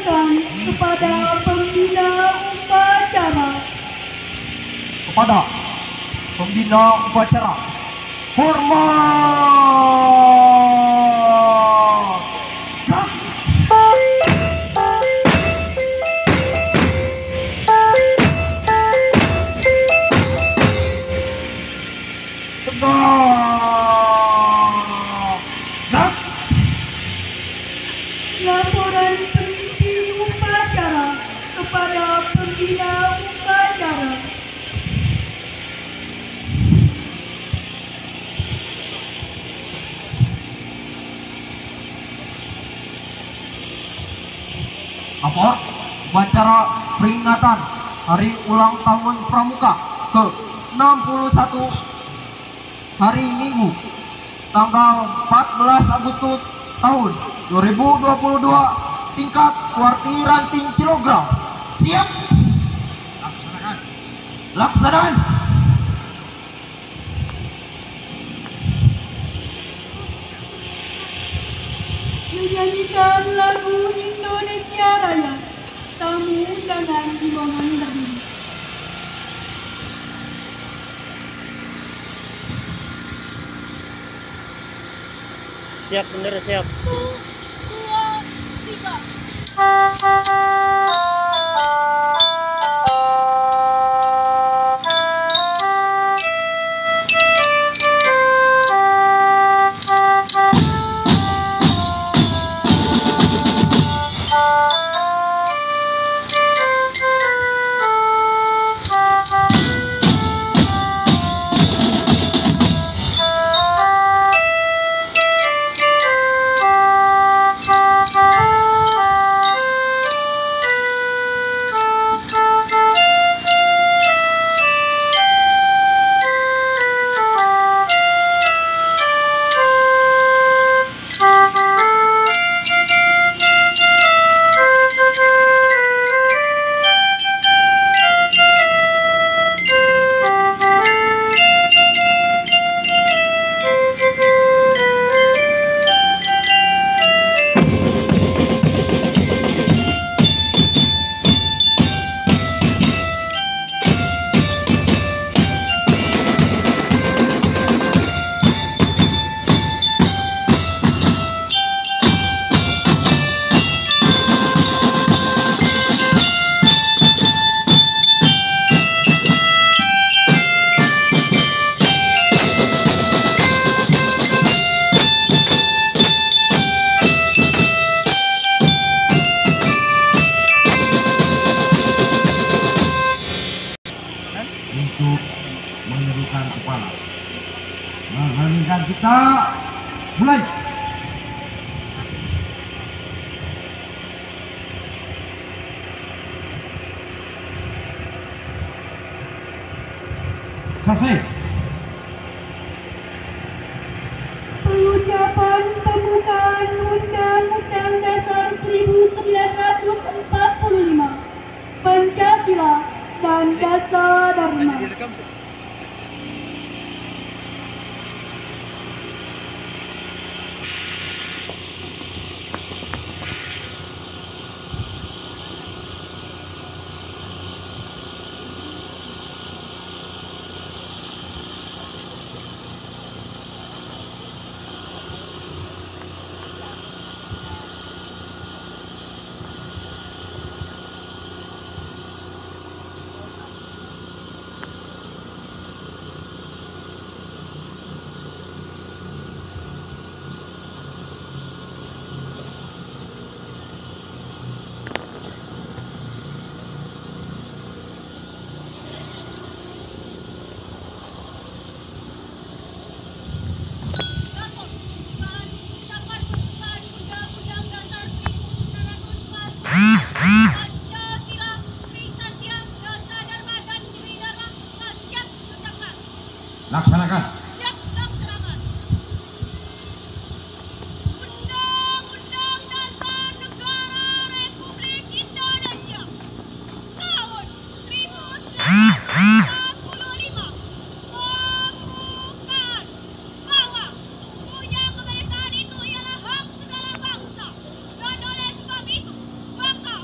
Dipersilakan kepada pembina upacara. Kepada pembina upacara, hormat. Laporan pemimpin upacara kepada pembina upacara. Apa? Upacara peringatan Hari Ulang Tahun Pramuka ke-61 hari Minggu tanggal 14 Agustus tahun 2022 tingkat Warti Ranting Cilogram. Siap? Laksanakan. Laksanakan. Menyanyikan lagu Indonesia Raya. Tamu undangan dimohon berdiri. Siap, bener siap. 1, 2, 3. Untuk menundukkan kepala, mengheningkan kita, mulai. Selesai. Pengucapan pembukaan Undang-Undang Dasar 1945, Pancasila dan Dasar Dharma. Laksanakan. Siap laksanakan. Undang-Undang Dasar Negara Republik Indonesia tahun 1945 membukaan bahwa sesungguhnya kemerdekaan itu ialah hak segala bangsa, dan oleh sebab itu maka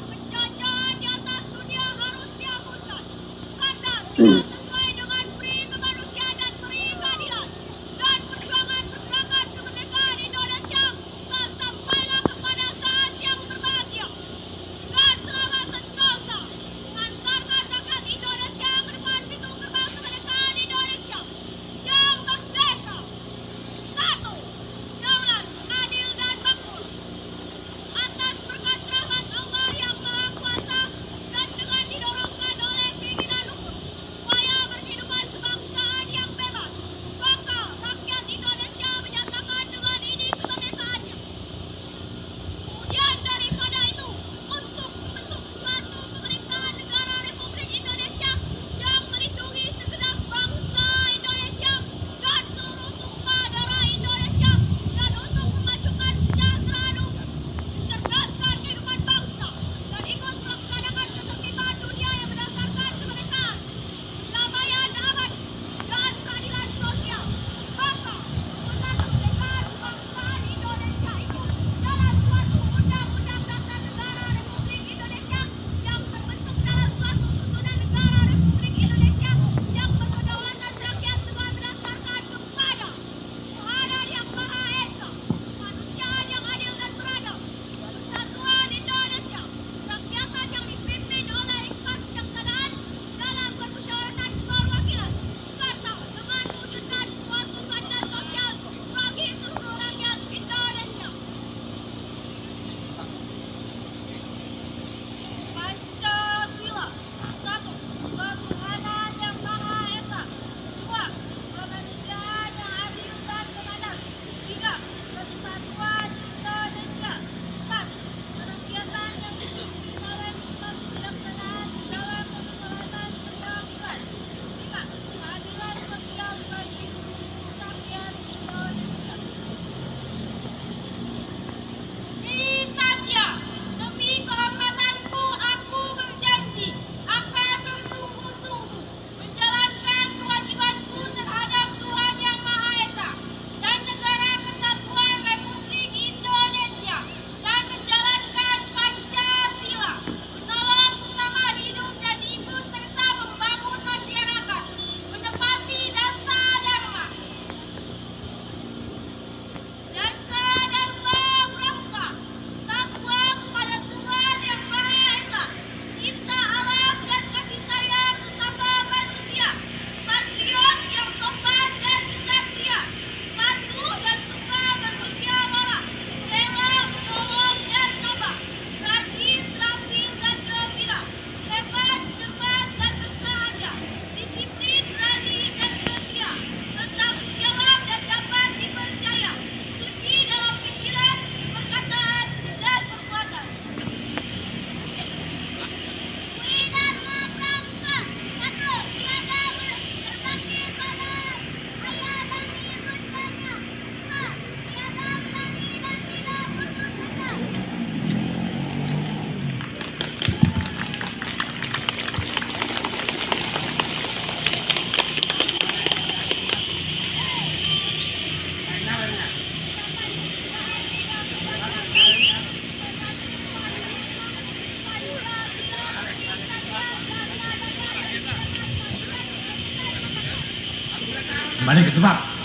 Kembali ke tempat.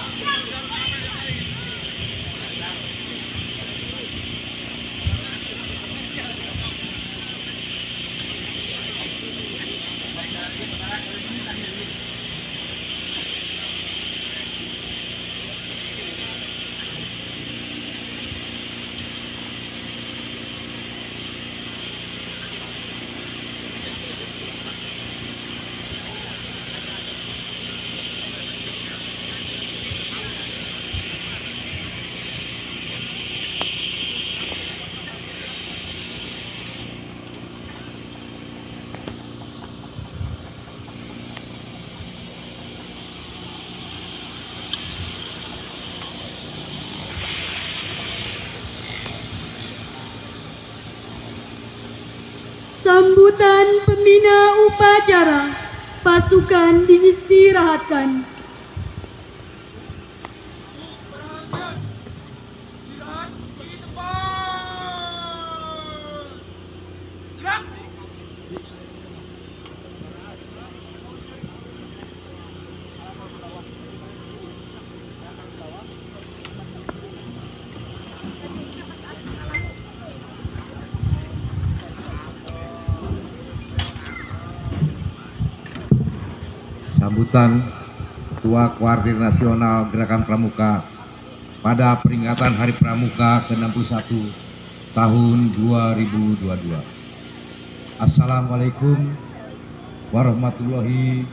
Sambutan pembina upacara, pasukan diistirahatkan. Sambutan Ketua Koardir Nasional Gerakan Pramuka pada peringatan Hari Pramuka ke-61 tahun 2022. Assalamualaikum warahmatullahi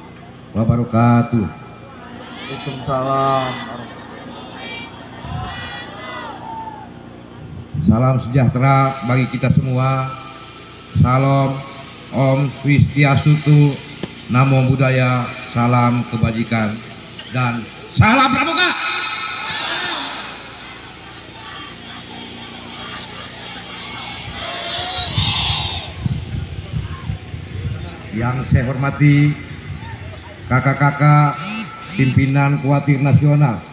wabarakatuh. Waalaikumsalam. Salam sejahtera bagi kita semua. Salam, Om Swastiastu, Namo Buddhaya, salam kebajikan, dan salam Pramuka. Yang saya hormati kakak-kakak pimpinan Koardir Nasional,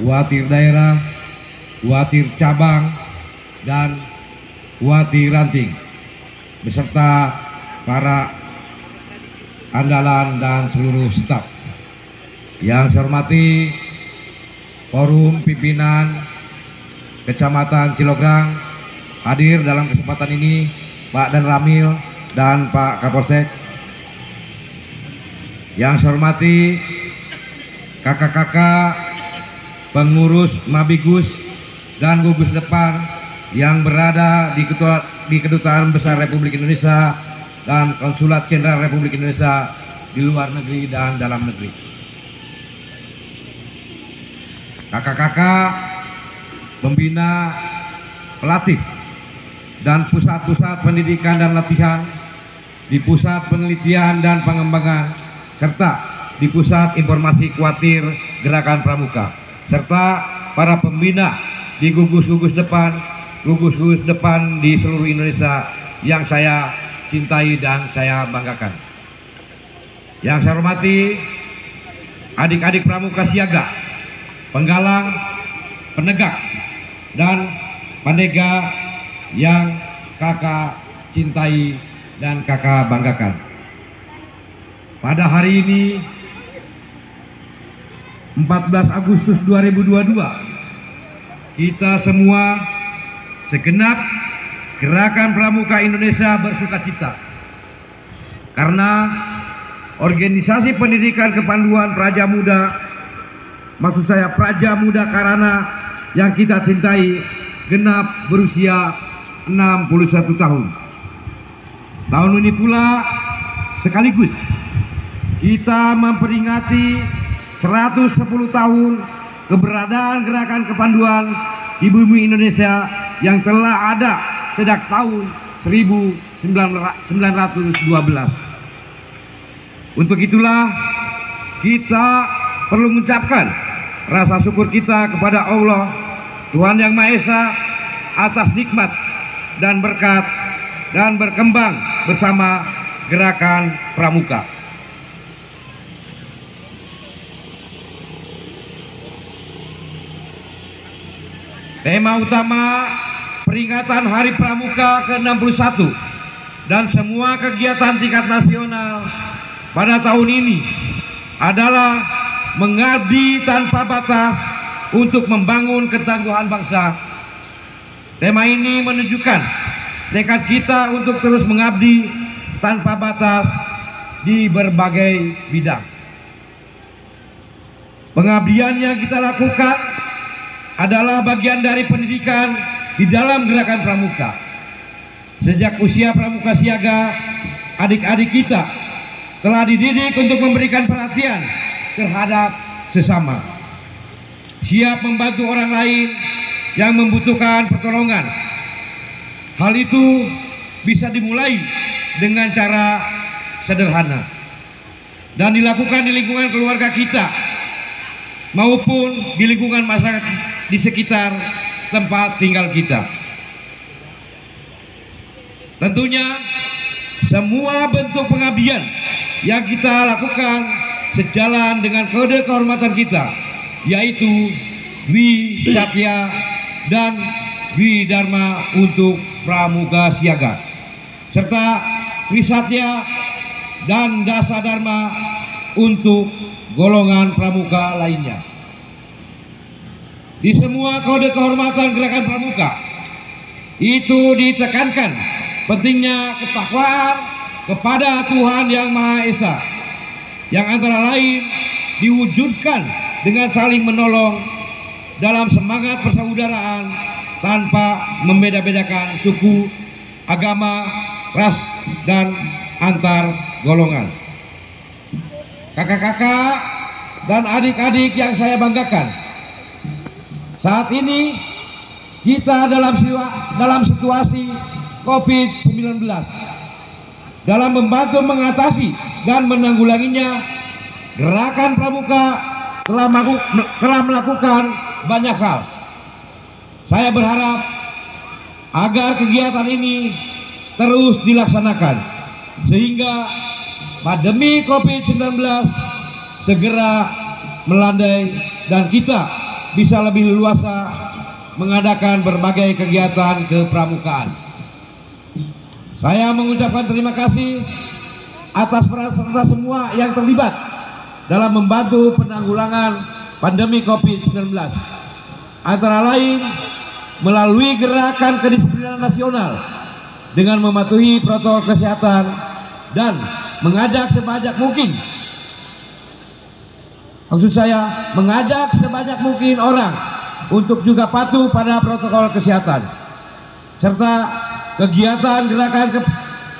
Koardir Daerah, Koardir Cabang, dan Koardir Ranting, beserta para andalan dan seluruh staf. Yang saya hormati forum pimpinan Kecamatan Cilograng, hadir dalam kesempatan ini Pak Dan Ramil dan Pak Kapolsek. Yang saya hormati kakak-kakak pengurus Mabigus dan gugus depan yang berada di Kedutaan Besar Republik Indonesia dan Konsulat Jenderal Republik Indonesia di luar negeri dan dalam negeri. Kakak-kakak pembina, pelatih, dan pusat-pusat pendidikan dan latihan di Pusat Penelitian dan Pengembangan, serta di Pusat Informasi Koardir Gerakan Pramuka, serta para pembina di gugus-gugus depan di seluruh Indonesia yang saya cintai dan saya banggakan. Yang saya hormati adik-adik pramuka siaga, penggalang, penegak, dan pandega yang kakak cintai dan kakak banggakan. Pada hari ini 14 Agustus 2022, kita semua segenap Gerakan Pramuka Indonesia bersukacita karena organisasi pendidikan kepanduan Praja Muda, maksud saya Praja Muda Karana yang kita cintai, genap berusia 61 tahun. Tahun ini pula sekaligus kita memperingati 110 tahun keberadaan Gerakan Kepanduan di bumi Indonesia yang telah ada sejak tahun 1912. Untuk itulah kita perlu mengucapkan rasa syukur kita kepada Allah Tuhan Yang Maha Esa atas nikmat dan berkat dan berkembang bersama Gerakan Pramuka. Tema utama peringatan Hari Pramuka ke-61 dan semua kegiatan tingkat nasional pada tahun ini adalah mengabdi tanpa batas untuk membangun ketangguhan bangsa. Tema ini menunjukkan tekad kita untuk terus mengabdi tanpa batas di berbagai bidang. Pengabdian yang kita lakukan adalah bagian dari pendidikan di dalam gerakan Pramuka. Sejak usia Pramuka Siaga, adik-adik kita telah dididik untuk memberikan perhatian terhadap sesama, siap membantu orang lain yang membutuhkan pertolongan. Hal itu bisa dimulai dengan cara sederhana dan dilakukan di lingkungan keluarga kita maupun di lingkungan masyarakat di sekitar tempat tinggal kita. Tentunya semua bentuk pengabdian yang kita lakukan sejalan dengan kode kehormatan kita, yaitu Wi Satya dan Wi Dharma untuk Pramuka Siaga, serta Wi Satya dan Dasa Dharma untuk golongan pramuka lainnya. Di semua kode kehormatan gerakan Pramuka itu ditekankan pentingnya ketakwaan kepada Tuhan Yang Maha Esa, yang antara lain diwujudkan dengan saling menolong dalam semangat persaudaraan tanpa membeda-bedakan suku, agama, ras, dan antar golongan. Kakak-kakak dan adik-adik yang saya banggakan, saat ini kita dalam situasi COVID-19. Dalam membantu mengatasi dan menanggulanginya, gerakan Pramuka telah melakukan banyak hal. Saya berharap agar kegiatan ini terus dilaksanakan sehingga pandemi COVID-19 segera melandai dan kita bisa lebih leluasa mengadakan berbagai kegiatan kepramukaan. Saya mengucapkan terima kasih atas peran serta semua yang terlibat dalam membantu penanggulangan pandemi COVID-19, antara lain melalui gerakan kedisiplinan nasional dengan mematuhi protokol kesehatan dan mengajak sebanyak mungkin, maksud saya mengajak sebanyak mungkin orang untuk juga patuh pada protokol kesehatan, serta kegiatan gerakan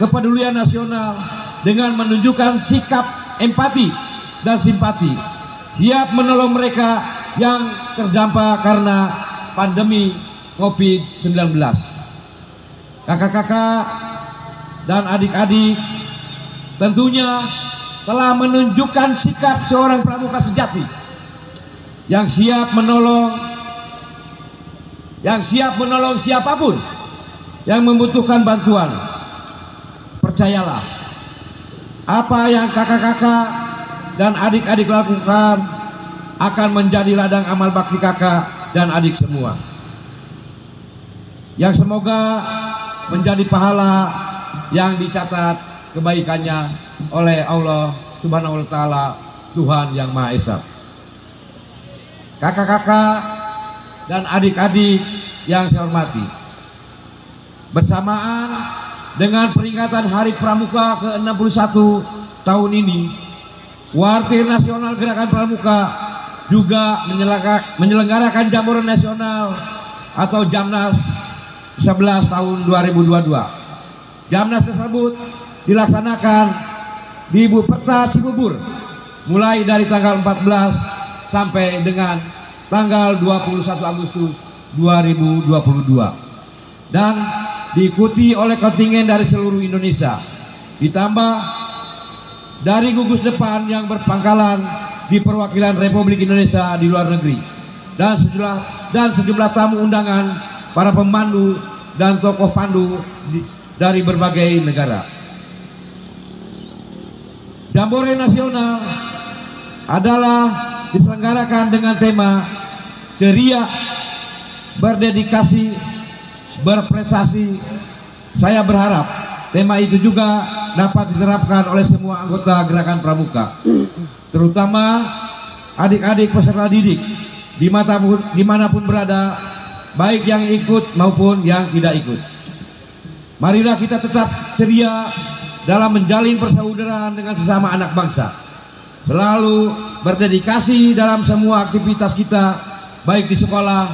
kepedulian nasional dengan menunjukkan sikap empati dan simpati, siap menolong mereka yang terdampak karena pandemi COVID-19. Kakak-kakak dan adik-adik tentunya telah menunjukkan sikap seorang pramuka sejati yang siap menolong siapapun yang membutuhkan bantuan. Percayalah, apa yang kakak-kakak dan adik-adik lakukan akan menjadi ladang amal bakti kakak dan adik semua, yang semoga menjadi pahala yang dicatat kebaikannya oleh Allah Subhanahu wa Ta'ala, Tuhan Yang Maha Esa. Kakak-kakak dan adik-adik yang saya hormati, bersamaan dengan peringatan Hari Pramuka ke-61 tahun ini, Wartir Nasional Gerakan Pramuka juga menyelenggarakan Jamboree Nasional atau Jamnas 11 tahun 2022. Jamnas tersebut dilaksanakan di Buperta Cibubur mulai dari tanggal 14 sampai dengan tanggal 21 Agustus 2022 dan diikuti oleh kontingen dari seluruh Indonesia, ditambah dari gugus depan yang berpangkalan di perwakilan Republik Indonesia di luar negeri, dan sejumlah tamu undangan, para pemandu dan tokoh pandu dari berbagai negara. Jamboree Nasional adalah diselenggarakan dengan tema ceria, berdedikasi, berprestasi. Saya berharap tema itu juga dapat diterapkan oleh semua anggota gerakan Pramuka, terutama adik-adik peserta didik dimanapun berada, baik yang ikut maupun yang tidak ikut. Marilah kita tetap ceria dalam menjalin persaudaraan dengan sesama anak bangsa, selalu berdedikasi dalam semua aktivitas kita, baik di sekolah,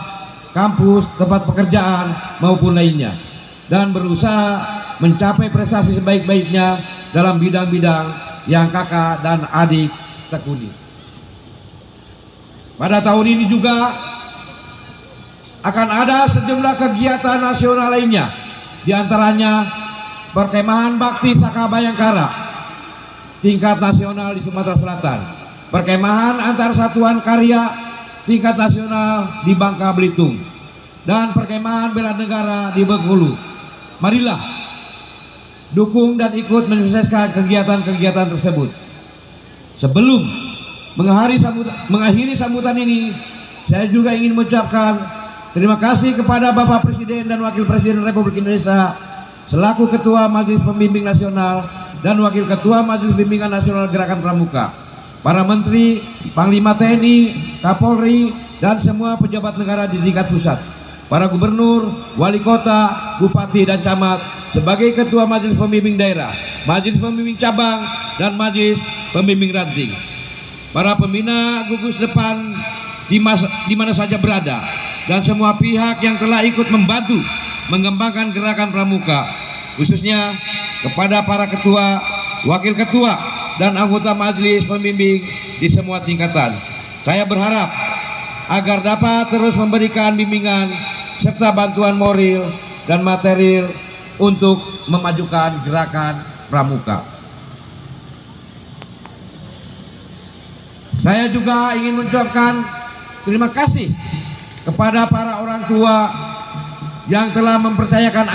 kampus, tempat pekerjaan maupun lainnya, dan berusaha mencapai prestasi sebaik-baiknya dalam bidang-bidang yang kakak dan adik tekuni. Pada tahun ini juga akan ada sejumlah kegiatan nasional lainnya, diantaranya perkemahan bakti Saka Bayangkara tingkat nasional di Sumatera Selatan, perkemahan antar satuan karya tingkat nasional di Bangka Belitung, dan perkemahan bela negara di Bengkulu. Marilah dukung dan ikut menyukseskan kegiatan-kegiatan tersebut. Sebelum mengakhiri sambutan ini, saya juga ingin mengucapkan terima kasih kepada Bapak Presiden dan Wakil Presiden Republik Indonesia selaku Ketua Majelis Pembimbing Nasional dan Wakil Ketua Majelis Bimbingan Nasional Gerakan Pramuka, para Menteri, Panglima TNI, Kapolri, dan semua pejabat negara di tingkat pusat, para Gubernur, Wali Kota, Bupati, dan Camat sebagai Ketua Majelis Pembimbing Daerah, Majelis Pembimbing Cabang, dan Majelis Pembimbing Ranting, para pembina gugus depan di mana saja berada, dan semua pihak yang telah ikut membantu mengembangkan gerakan pramuka, khususnya kepada para ketua, wakil ketua, dan anggota majelis pembimbing di semua tingkatan. Saya berharap agar dapat terus memberikan bimbingan serta bantuan moral dan material untuk memajukan gerakan pramuka. Saya juga ingin mengucapkan terima kasih kepada para orang tua yang telah mempercayakan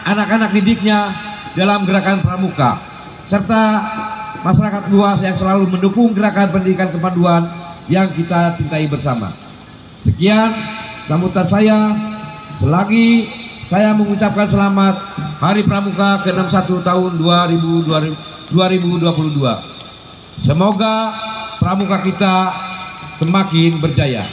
anak-anak didiknya dalam gerakan pramuka, serta masyarakat luas yang selalu mendukung gerakan pendidikan kepanduan yang kita cintai bersama. Sekian sambutan saya. Selagi saya mengucapkan selamat Hari Pramuka ke-61 tahun 2022. Semoga pramuka kita semakin berjaya.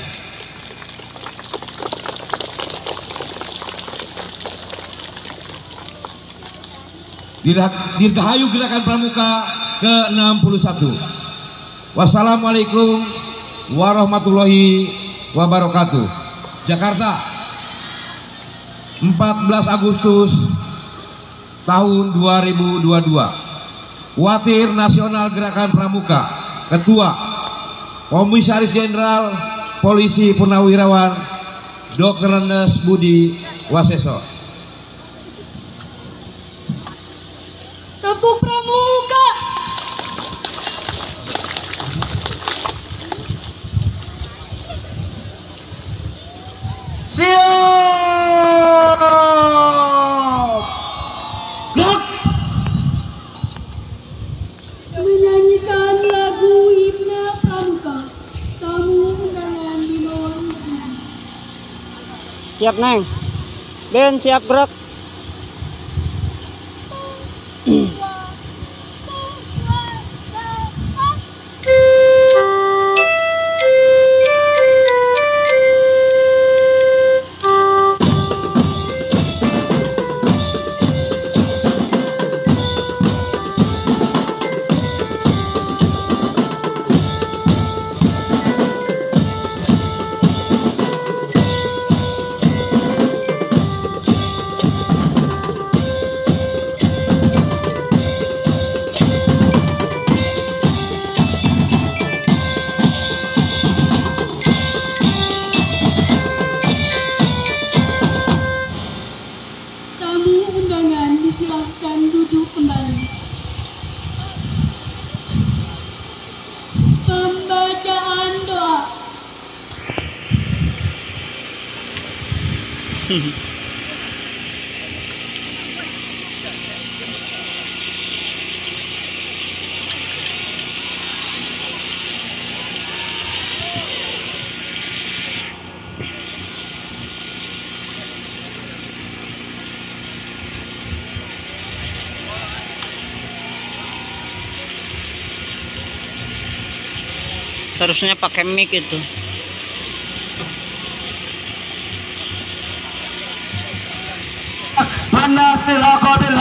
Dirgahayu gerakan pramuka ke-61. Wassalamualaikum warahmatullahi wabarakatuh. Jakarta, 14 Agustus tahun 2022. Watir Nasional Gerakan Pramuka, Ketua Komisaris Jenderal Polisi Purnawirawan Dr. Andes Budi Waseso. Tepuk pramuka. Siap! Gerak! Menyanyikan lagu himne pramuka. Tamu undangan dimohon berdiri. Siap, Neng. Ben, siap gerak. Silahkan duduk kembali. Pembacaan doa. Seharusnya pakai mic itu. Mana istilah qabil.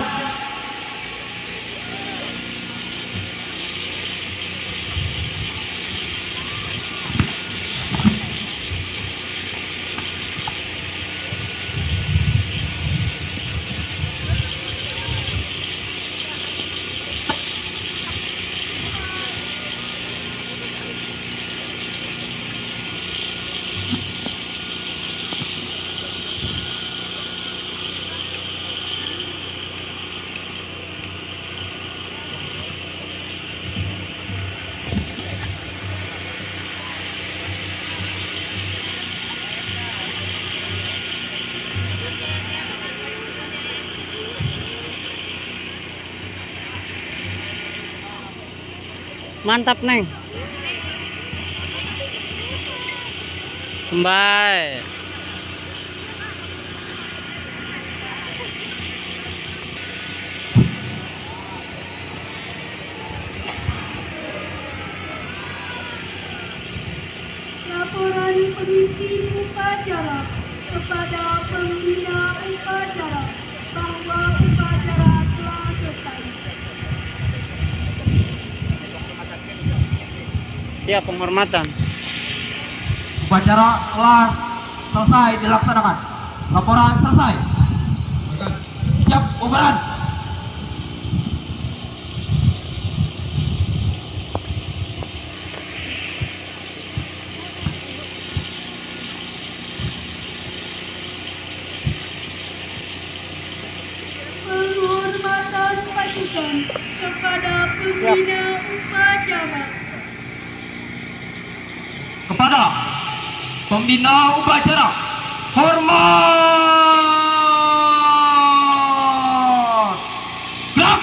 Mantap, Neng. Kembali. Laporan pemimpin upacara kepada pembina upacara bahwa upacara telah selesai. Siap penghormatan. Upacara telah selesai dilaksanakan. Laporan selesai. Siap, bubaran. Penghormatan pasukan kepada pembina upacara. Kepada pembina upacara, hormat. Gerak.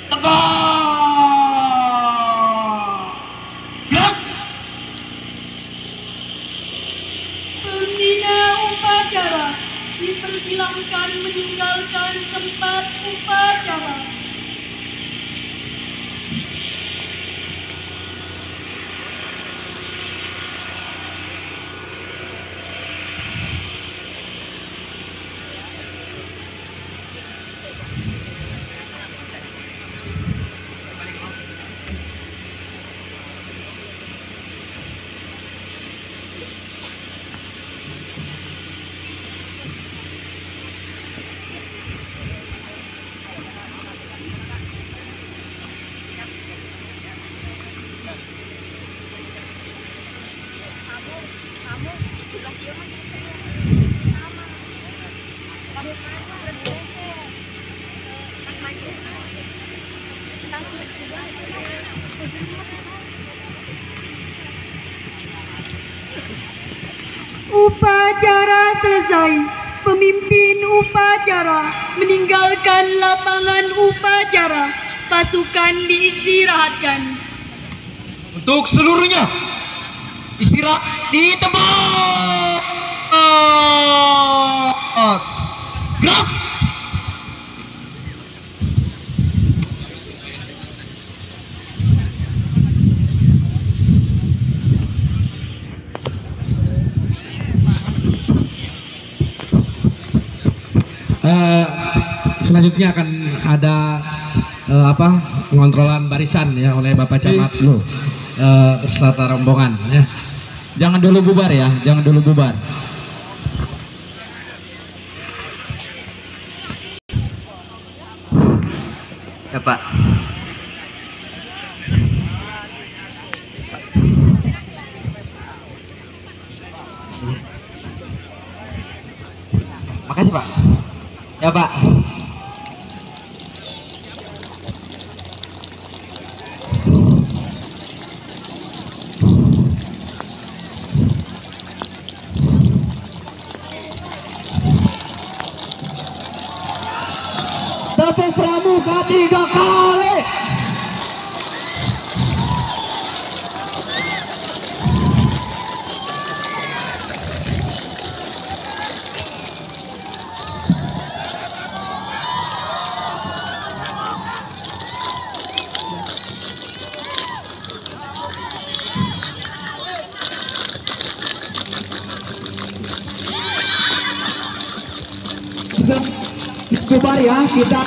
Tegak. Gerak. Pembina upacara dipersilahkan meninggalkan tempat upacara. Upacara selesai. Pemimpin upacara meninggalkan lapangan upacara. Pasukan diistirahatkan. Untuk seluruhnya istirahat di tempat. Gerak. Selanjutnya akan ada pengontrolan barisan ya oleh Bapak Camat lo beserta rombongan ya. Jangan dulu bubar ya, jangan dulu bubar. Ya Pak. Makasih Pak. Ya Pak. Tepuk pramuka 3 kali. Kubar ya, kita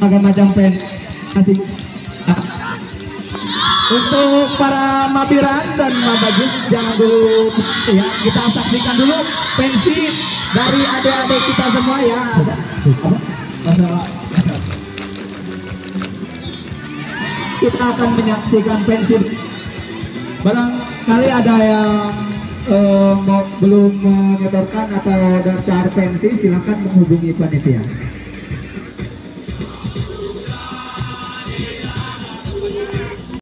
macam pen masih. Untuk para Mabiran dan Mabagis jangan dulu ya, kita saksikan dulu pensi dari adik-adik kita semua ya. Kita akan menyaksikan pensi. Barangkali ada yang belum menyetorkan atau daftar pensi, silakan menghubungi panitia.